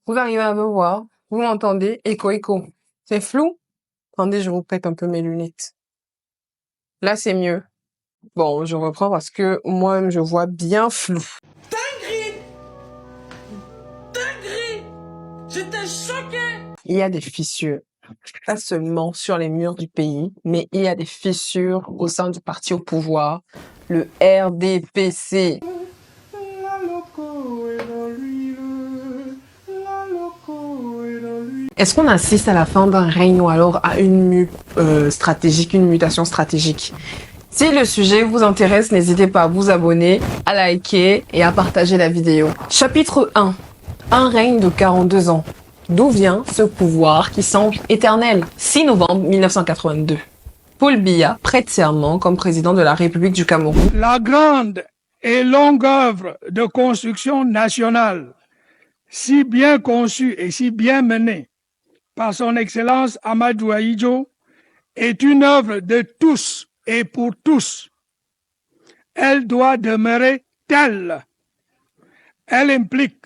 Vous arrivez à me voir? Vous m'entendez? Écho. C'est flou? Attendez, je vous prête un peu mes lunettes. Là, c'est mieux. Bon, je reprends parce que moi-même, je vois bien flou. Dinguerie! J'étais choquée! Il y a des fissures, pas seulement sur les murs du pays, mais il y a des fissures au sein du parti au pouvoir, le RDPC. Est-ce qu'on assiste à la fin d'un règne ou alors à une mutation stratégique? Si le sujet vous intéresse, n'hésitez pas à vous abonner, à liker et à partager la vidéo. Chapitre 1. Un règne de 42 ans. D'où vient ce pouvoir qui semble éternel? 6 novembre 1982. Paul Biya prête serment comme président de la République du Cameroun. La grande et longue œuvre de construction nationale, si bien conçue et si bien menée par son Excellence Amadou Ahidjo, est une œuvre de tous et pour tous. Elle doit demeurer telle. Elle implique,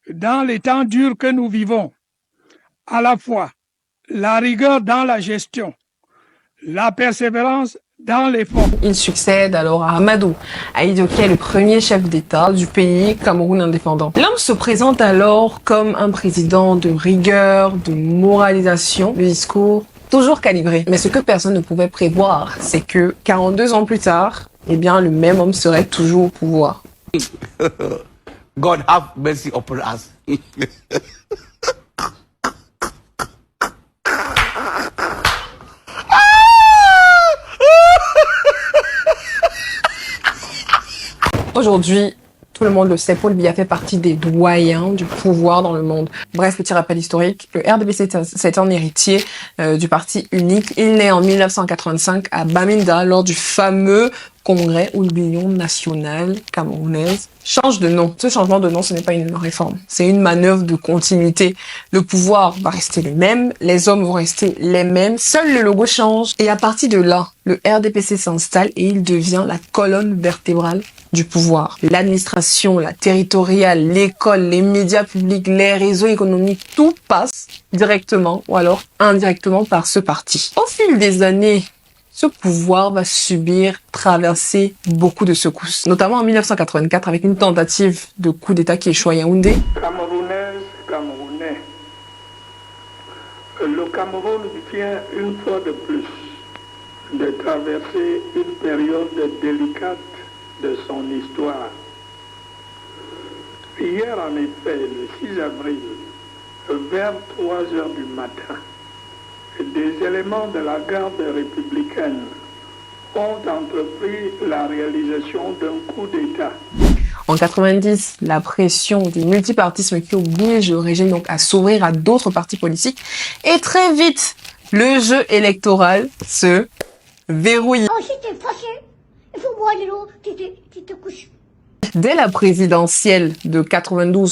dans les temps durs que nous vivons, à la fois la rigueur dans la gestion, la persévérance dans l'effort. Il succède alors à Amadou Ahidjo, qui est le premier chef d'État du pays Cameroun indépendant. L'homme se présente alors comme un président de rigueur, de moralisation, le discours toujours calibré. Mais ce que personne ne pouvait prévoir, c'est que 42 ans plus tard, eh bien, le même homme serait toujours au pouvoir. God have mercy upon us. Aujourd'hui, tout le monde le sait, Paul Biya fait partie des doyens du pouvoir dans le monde. Bref, petit rappel historique, le RDPC c'est un héritier du parti unique. Il naît en 1985 à Bamenda lors du fameux congrès où l'Union nationale camerounaise change de nom. Ce changement de nom, ce n'est pas une réforme, c'est une manœuvre de continuité. Le pouvoir va rester le même, les hommes vont rester les mêmes, seul le logo change. Et à partir de là, le RDPC s'installe et il devient la colonne vertébrale du pouvoir. L'administration, la territoriale, l'école, les médias publics, les réseaux économiques, tout passe directement ou alors indirectement par ce parti. Au fil des années, ce pouvoir va traverser beaucoup de secousses, notamment en 1984 avec une tentative de coup d'État qui échoue à Yaoundé. Camerounaises, Camerounais, le Cameroun vient une fois de plus de traverser une période délicate de son histoire. Hier, en effet, le 6 avril, vers 3 heures du matin, des éléments de la garde républicaine ont entrepris la réalisation d'un coup d'État. En 90, la pression du multipartisme qui oblige le régime donc à s'ouvrir à d'autres partis politiques, et très vite, le jeu électoral se verrouille. Oh, si t'es fâché, il faut boire de l'eau, tu te couches. Dès la présidentielle de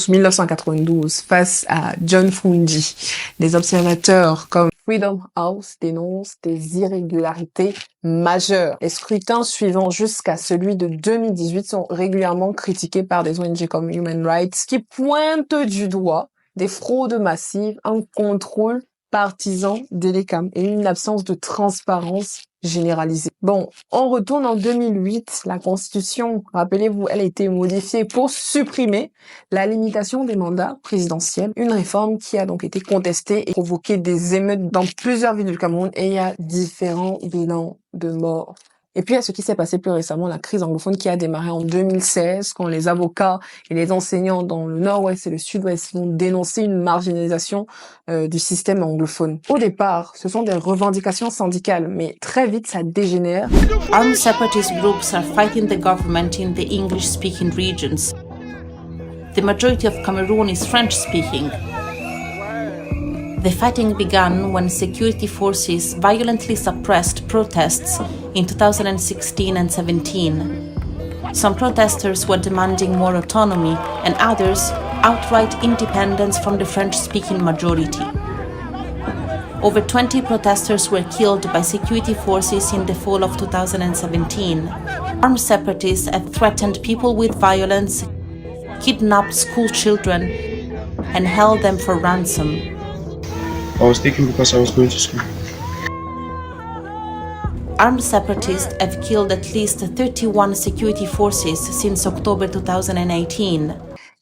1992, face à John Fundi, des observateurs comme Freedom House dénoncent des irrégularités majeures. Les scrutins suivants jusqu'à celui de 2018 sont régulièrement critiqués par des ONG comme Human Rights qui pointent du doigt des fraudes massives, un contrôle partisan des LECAM et une absence de transparence généralisée. Bon, on retourne en 2008. La Constitution, rappelez-vous, elle a été modifiée pour supprimer la limitation des mandats présidentiels. Une réforme qui a donc été contestée et provoqué des émeutes dans plusieurs villes du Cameroun et il y a différents bilans de morts. Et puis, il y a ce qui s'est passé plus récemment, la crise anglophone qui a démarré en 2016, quand les avocats et les enseignants dans le nord-ouest et le sud-ouest vont dénoncer une marginalisation du système anglophone. Au départ, ce sont des revendications syndicales, mais très vite, ça dégénère. Armed separatist groups are fighting the government in the English-speaking regions. The majority of Cameroon is French-speaking. The fighting began when security forces violently suppressed protests in 2016 and 17. Some protesters were demanding more autonomy and others outright independence from the French-speaking majority. Over 20 protesters were killed by security forces in the fall of 2017. Armed separatists have threatened people with violence, kidnapped school children, and held them for ransom. I was taken because I was going to school. Armed separatists have killed at least 31 security forces since October 2018.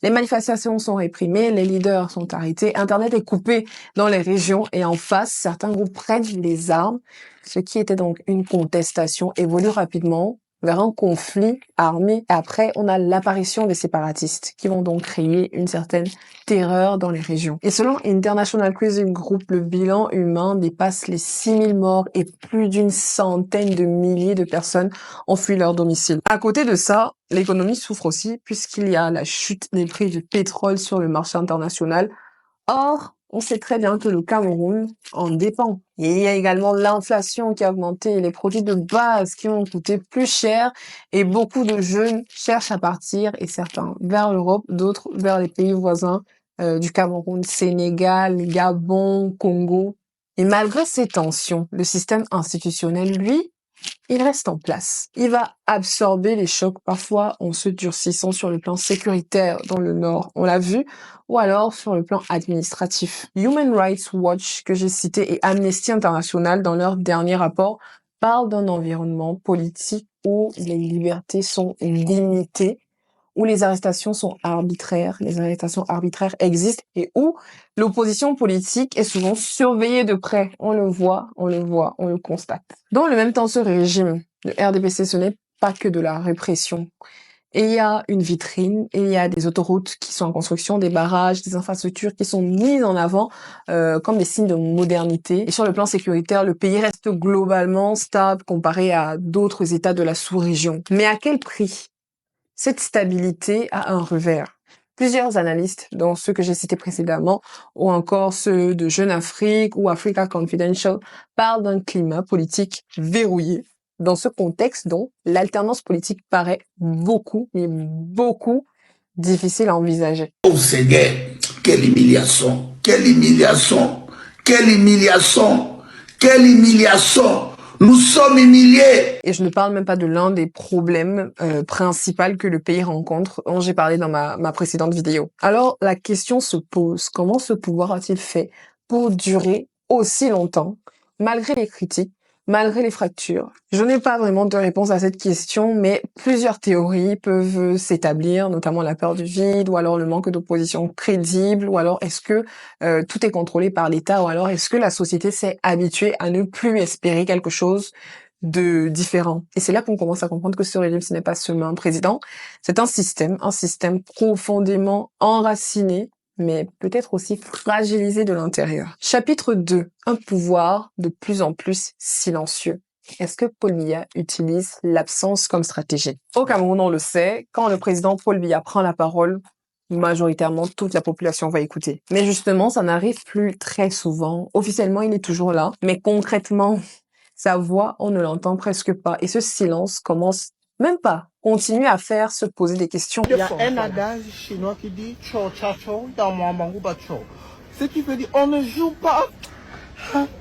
Les manifestations sont réprimées, les leaders sont arrêtés, Internet est coupé dans les régions et en face, certains groupes prennent les armes. Ce qui était donc une contestation évolue rapidement vers un conflit armé. Et après, on a l'apparition des séparatistes qui vont donc créer une certaine terreur dans les régions. Et selon International Crisis Group, le bilan humain dépasse les 6000 morts et plus d'une centaine de milliers de personnes ont fui leur domicile. À côté de ça, l'économie souffre aussi puisqu'il y a la chute des prix du pétrole sur le marché international. Or, on sait très bien que le Cameroun en dépend. Et il y a également l'inflation qui a augmenté, les produits de base qui ont coûté plus cher et beaucoup de jeunes cherchent à partir et certains vers l'Europe, d'autres vers les pays voisins du Cameroun, Sénégal, Gabon, Congo. Et malgré ces tensions, le système institutionnel, lui, il reste en place. Il va absorber les chocs parfois en se durcissant sur le plan sécuritaire dans le Nord, on l'a vu, ou alors sur le plan administratif. Human Rights Watch, que j'ai cité, et Amnesty International, dans leur dernier rapport, parlent d'un environnement politique où les libertés sont limitées, où les arrestations sont arbitraires, les arrestations arbitraires existent et où l'opposition politique est souvent surveillée de près. On le voit, on le constate. Dans le même temps, ce régime, le RDPC, ce n'est pas que de la répression. Et il y a une vitrine, et il y a des autoroutes qui sont en construction, des barrages, des infrastructures qui sont mises en avant comme des signes de modernité. Et sur le plan sécuritaire, le pays reste globalement stable comparé à d'autres États de la sous-région. Mais à quel prix ? Cette stabilité a un revers. Plusieurs analystes, dont ceux que j'ai cités précédemment, ou encore ceux de Jeune Afrique ou Africa Confidential, parlent d'un climat politique verrouillé. Dans ce contexte dont l'alternance politique paraît beaucoup difficile à envisager. Oh Seigneur, quelle humiliation, quelle humiliation, quelle humiliation, quelle humiliation. Nous sommes humiliés. Et je ne parle même pas de l'un des problèmes principaux que le pays rencontre, dont j'ai parlé dans ma précédente vidéo. Alors, la question se pose, comment ce pouvoir a-t-il fait pour durer aussi longtemps, malgré les critiques, malgré les fractures? Je n'ai pas vraiment de réponse à cette question, mais plusieurs théories peuvent s'établir, notamment la peur du vide, ou alors le manque d'opposition crédible, ou alors est-ce que tout est contrôlé par l'État, ou alors est-ce que la société s'est habituée à ne plus espérer quelque chose de différent. Et c'est là qu'on commence à comprendre que ce régime, ce n'est pas seulement un président, c'est un système profondément enraciné, mais peut-être aussi fragilisé de l'intérieur. Chapitre 2. Un pouvoir de plus en plus silencieux. Est-ce que Paul Biya utilise l'absence comme stratégie? Au Cameroun, on le sait, quand le président Paul Biya prend la parole, majoritairement, toute la population va écouter. Mais justement, ça n'arrive plus très souvent. Officiellement, il est toujours là, mais concrètement, sa voix, on ne l'entend presque pas. Et ce silence commence même pas. Continue à faire se poser des questions. Il y a un adage chinois qui dit cho cha cho dans mon mangou ba cho. Ce qui veut dire on ne joue pas.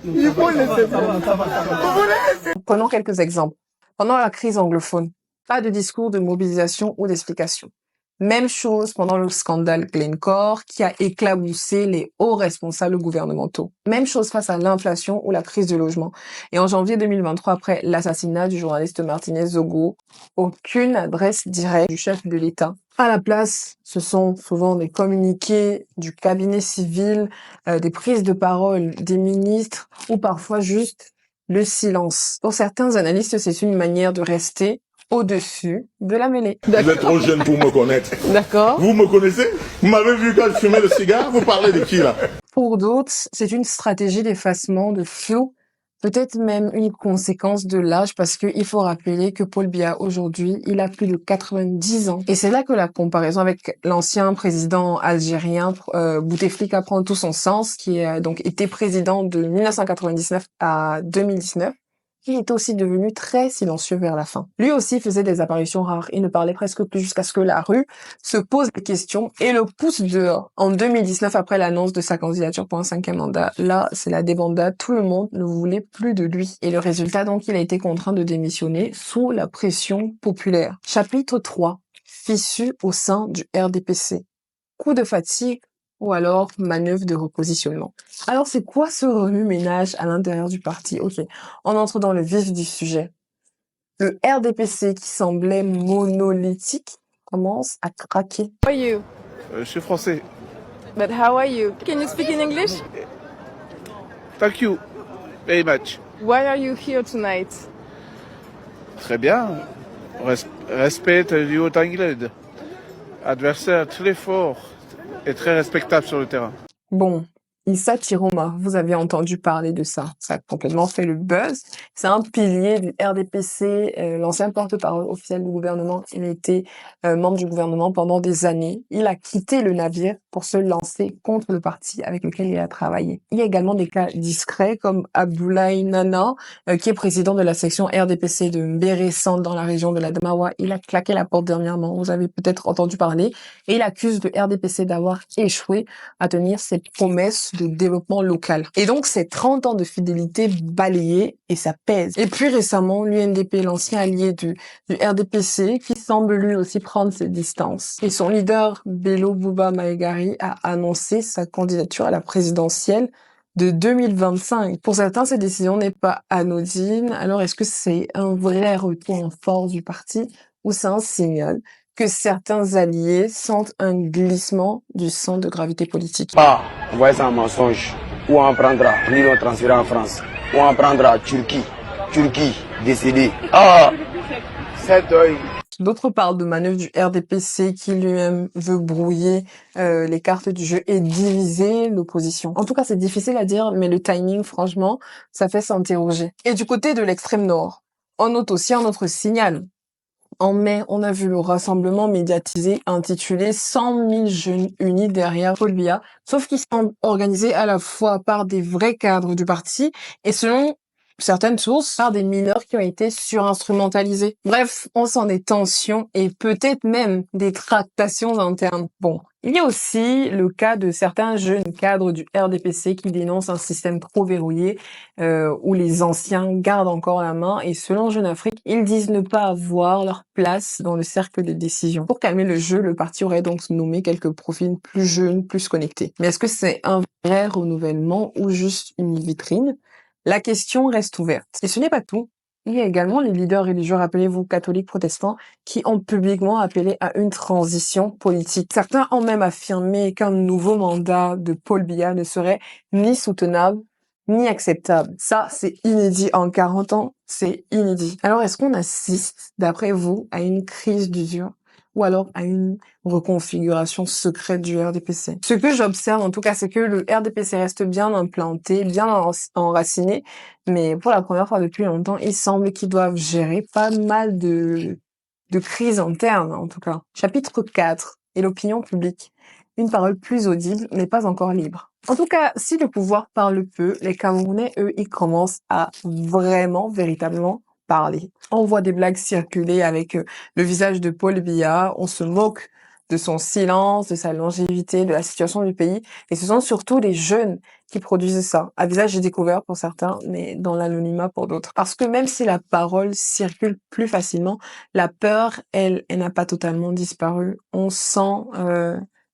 Il faut laisser ça. Prenons quelques exemples. Pendant la crise anglophone, pas de discours de mobilisation ou d'explication. Même chose pendant le scandale Glencore qui a éclaboussé les hauts responsables gouvernementaux. Même chose face à l'inflation ou la crise du logement. Et en janvier 2023, après l'assassinat du journaliste Martinez Zogo, aucune adresse directe du chef de l'État. À la place, ce sont souvent des communiqués du cabinet civil, des prises de parole des ministres ou parfois juste le silence. Pour certains analystes, c'est une manière de rester au-dessus de la mêlée. Vous êtes trop jeune pour me connaître. D'accord. Vous me connaissez? Vous m'avez vu quand je fumais le cigare? Vous parlez de qui là? Pour d'autres, c'est une stratégie d'effacement, de flou, peut-être même une conséquence de l'âge parce qu'il faut rappeler que Paul Biya aujourd'hui, il a plus de 90 ans. Et c'est là que la comparaison avec l'ancien président algérien Bouteflika prend tout son sens, qui a donc été président de 1999 à 2019. Il est aussi devenu très silencieux vers la fin. Lui aussi faisait des apparitions rares. Il ne parlait presque plus jusqu'à ce que la rue se pose des questions et le pousse dehors. En 2019, après l'annonce de sa candidature pour un 5e mandat, là, c'est la débandade. Tout le monde ne voulait plus de lui. Et le résultat, donc, il a été contraint de démissionner sous la pression populaire. Chapitre 3. Fissure au sein du RDPC. Coup de fatigue ou alors manœuvre de repositionnement. Alors, c'est quoi ce remue-ménage à l'intérieur du parti? Ok, on entre dans le vif du sujet. Le RDPC, qui semblait monolithique, commence à craquer. How are you? Je suis français. But how are you? Can you speak in English? Thank you very much. Why are you here tonight? Très bien. Respect du haut England. Adversaire très fort et très respectable sur le terrain. Bon, Issa Chiroma, vous avez entendu parler de ça. Ça a complètement fait le buzz. C'est un pilier du RDPC, l'ancien porte-parole officiel du gouvernement. Il était membre du gouvernement pendant des années. Il a quitté le navire pour se lancer contre le parti avec lequel il a travaillé. Il y a également des cas discrets comme Abdoulaye Nana, qui est président de la section RDPC de Mbéré-Centre dans la région de la Damawa. Il a claqué la porte dernièrement. Vous avez peut-être entendu parler. Et il accuse le RDPC d'avoir échoué à tenir ses promesses de développement local. Et donc, c'est 30 ans de fidélité balayés et ça pèse. Et puis récemment, l'UNDP, l'ancien allié du RDPC, qui semble lui aussi prendre ses distances. Et son leader, Bello Bouba Maïgari, a annoncé sa candidature à la présidentielle de 2025. Pour certains, cette décision n'est pas anodine. Alors, est-ce que c'est un vrai retour en force du parti ou c'est un signal que certains alliés sentent un glissement du centre de gravité politique? Pas envoyer ça en mensonge, ou on prendra, ni on transférera en France, ou on prendra Turquie, décédé. Ah, cet œil. D'autres parlent de manœuvre du RDPC qui lui-même veut brouiller les cartes du jeu et diviser l'opposition. En tout cas, c'est difficile à dire, mais le timing, franchement, ça fait s'interroger. Et du côté de l'extrême nord, on note aussi un autre signal. En mai, on a vu le rassemblement médiatisé intitulé 100 000 jeunes unis derrière Paul Biya, sauf qu'ils sont organisés à la fois par des vrais cadres du parti et selon certaines sources, par des mineurs qui ont été surinstrumentalisés. Bref, on sent des tensions et peut-être même des tractations internes. Bon, il y a aussi le cas de certains jeunes cadres du RDPC qui dénoncent un système trop verrouillé où les anciens gardent encore la main et selon Jeune Afrique, ils disent ne pas avoir leur place dans le cercle de décision. Pour calmer le jeu, le parti aurait donc nommé quelques profils plus jeunes, plus connectés. Mais est-ce que c'est un vrai renouvellement ou juste une vitrine? La question reste ouverte. Et ce n'est pas tout. Il y a également les leaders religieux, rappelez-vous, catholiques, protestants, qui ont publiquement appelé à une transition politique. Certains ont même affirmé qu'un nouveau mandat de Paul Biya ne serait ni soutenable, ni acceptable. Ça, c'est inédit. En 40 ans, c'est inédit. Alors, est-ce qu'on assiste, d'après vous, à une crise d'usure? Ou alors à une reconfiguration secrète du RDPC. Ce que j'observe en tout cas, c'est que le RDPC reste bien implanté, bien enraciné, mais pour la première fois depuis longtemps, il semble qu'ils doivent gérer pas mal de crises internes en tout cas. Chapitre 4, et l'opinion publique. Une parole plus audible n'est pas encore libre. En tout cas, si le pouvoir parle peu, les Camerounais, eux, ils commencent à vraiment, véritablement parler. On voit des blagues circuler avec le visage de Paul Biya, on se moque de son silence, de sa longévité, de la situation du pays, et ce sont surtout les jeunes qui produisent ça, à visage découvert pour certains, mais dans l'anonymat pour d'autres. Parce que même si la parole circule plus facilement, la peur, elle n'a pas totalement disparu. On sent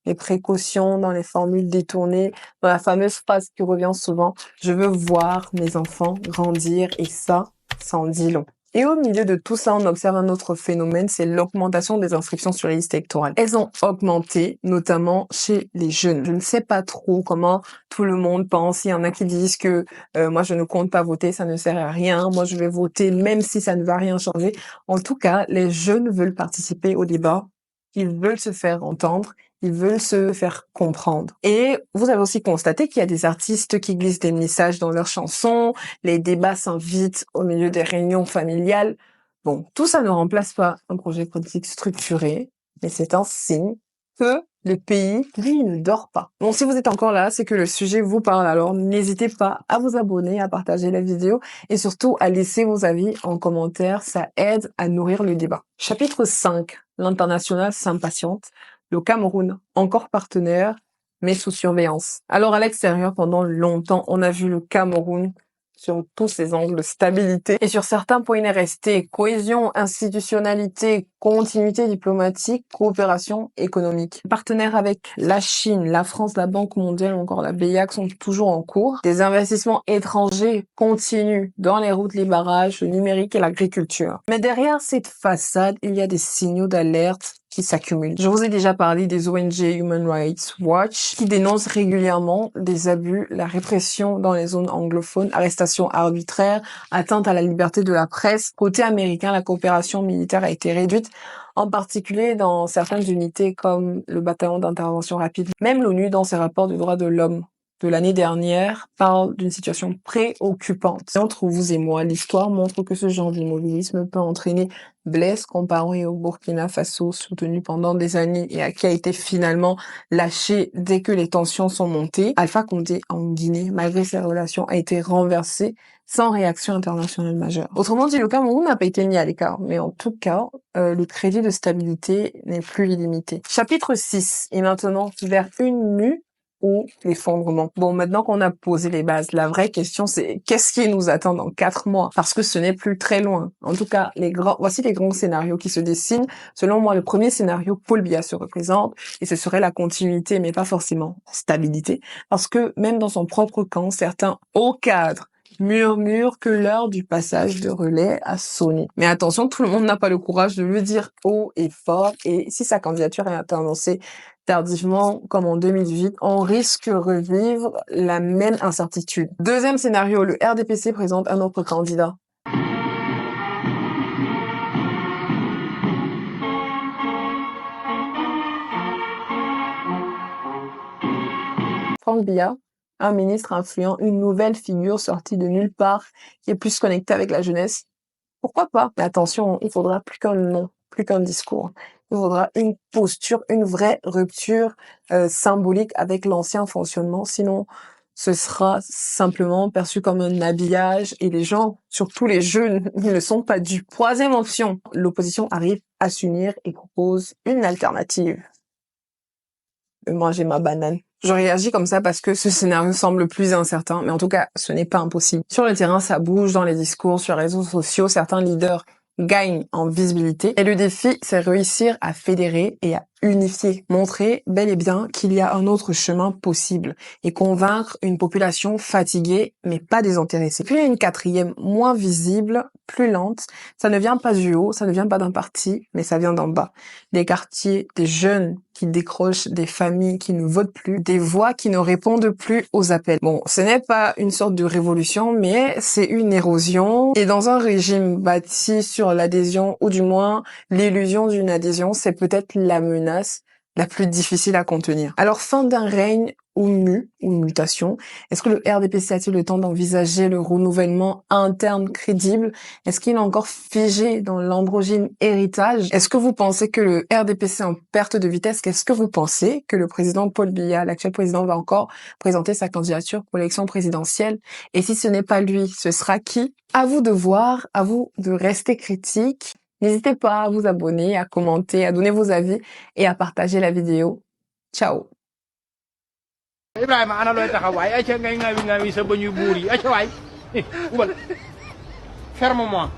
les précautions dans les formules détournées, dans la fameuse phrase qui revient souvent, « Je veux voir mes enfants grandir » et ça en dit long. Et au milieu de tout ça, on observe un autre phénomène, c'est l'augmentation des inscriptions sur les listes électorales. Elles ont augmenté, notamment chez les jeunes. Je ne sais pas trop comment tout le monde pense. Il y en a qui disent que moi je ne compte pas voter, ça ne sert à rien. Moi je vais voter même si ça ne va rien changer. En tout cas, les jeunes veulent participer au débat. Ils veulent se faire entendre. Ils veulent se faire comprendre. Et vous avez aussi constaté qu'il y a des artistes qui glissent des messages dans leurs chansons, les débats s'invitent au milieu des réunions familiales. Bon, tout ça ne remplace pas un projet politique structuré, mais c'est un signe que le pays, lui, ne dort pas. Bon, si vous êtes encore là, c'est que le sujet vous parle, alors n'hésitez pas à vous abonner, à partager la vidéo et surtout à laisser vos avis en commentaire, ça aide à nourrir le débat. Chapitre 5, l'international s'impatiente. Le Cameroun, encore partenaire, mais sous surveillance. Alors à l'extérieur, pendant longtemps, on a vu le Cameroun sur tous ces angles, stabilité. Et sur certains points, il est resté cohésion, institutionnalité, continuité diplomatique, coopération économique. Les partenaires avec la Chine, la France, la Banque mondiale ou encore la BIAC sont toujours en cours. Des investissements étrangers continuent dans les routes, les barrages, le numérique et l'agriculture. Mais derrière cette façade, il y a des signaux d'alerte qui s'accumulent. Je vous ai déjà parlé des ONG Human Rights Watch qui dénoncent régulièrement des abus, la répression dans les zones anglophones, arrestations arbitraires, atteinte à la liberté de la presse. Côté américain, la coopération militaire a été réduite, en particulier dans certaines unités comme le bataillon d'intervention rapide. Même l'ONU, dans ses rapports du droit de l'homme de l'année dernière, parle d'une situation préoccupante. Entre vous et moi, l'histoire montre que ce genre d'immobilisme peut entraîner Blaise Compaoré au Burkina Faso, soutenu pendant des années et qui a été finalement lâché dès que les tensions sont montées. Alpha Condé en Guinée, malgré ses relations, a été renversé sans réaction internationale majeure. Autrement dit, le Cameroun n'a pas été mis à l'écart, mais en tout cas, le crédit de stabilité n'est plus illimité. Chapitre 6 est maintenant vers une mue ou l'effondrement. Bon, maintenant qu'on a posé les bases, la vraie question c'est qu'est-ce qui nous attend dans 4 mois? Parce que ce n'est plus très loin. En tout cas, voici les grands scénarios qui se dessinent. Selon moi, le premier scénario, Paul Biya se représente et ce serait la continuité, mais pas forcément stabilité. Parce que même dans son propre camp, certains hauts cadres murmure que l'heure du passage de relais a sonné. Mais attention, tout le monde n'a pas le courage de le dire haut et fort, et si sa candidature est annoncée tardivement, comme en 2018, on risque de revivre la même incertitude. Deuxième scénario, le RDPC présente un autre candidat. Franck Biya, un ministre influent, une nouvelle figure sortie de nulle part, qui est plus connectée avec la jeunesse. Pourquoi pas? Mais attention, il faudra plus qu'un nom, plus qu'un discours. Il faudra une posture, une vraie rupture symbolique avec l'ancien fonctionnement. Sinon, ce sera simplement perçu comme un habillage et les gens, surtout les jeunes, ils ne sont pas dupes. Troisième option, l'opposition arrive à s'unir et propose une alternative. Manger ma banane. Je réagis comme ça parce que ce scénario semble le plus incertain, mais en tout cas, ce n'est pas impossible. Sur le terrain, ça bouge dans les discours, sur les réseaux sociaux, certains leaders gagnent en visibilité. Et le défi, c'est réussir à fédérer et à unifier, montrer bel et bien qu'il y a un autre chemin possible et convaincre une population fatiguée mais pas désintéressée. Puis il y a une quatrième, moins visible, plus lente. Ça ne vient pas du haut, ça ne vient pas d'un parti, mais ça vient d'en bas. Des quartiers, des jeunes qui décrochent, des familles qui ne votent plus, des voix qui ne répondent plus aux appels. Bon, ce n'est pas une sorte de révolution, mais c'est une érosion. Et dans un régime bâti sur l'adhésion, ou du moins l'illusion d'une adhésion, c'est peut-être la menace la plus difficile à contenir. Alors, fin d'un règne ou une mutation, est-ce que le RDPC a-t-il le temps d'envisager le renouvellement interne crédible? Est-ce qu'il est encore figé dans l'androgyne héritage? Est-ce que vous pensez que le RDPC est en perte de vitesse? Est-ce que vous pensez que le président Paul Biya, l'actuel président, va encore présenter sa candidature pour l'élection présidentielle? Et si ce n'est pas lui, ce sera qui? À vous de voir, à vous de rester critique. N'hésitez pas à vous abonner, à commenter, à donner vos avis et à partager la vidéo. Ciao. Ibrahima ana looy taxawaay ay ca ngay ngawi sa bëñu buur yi ay ca waay ubal ferme-moi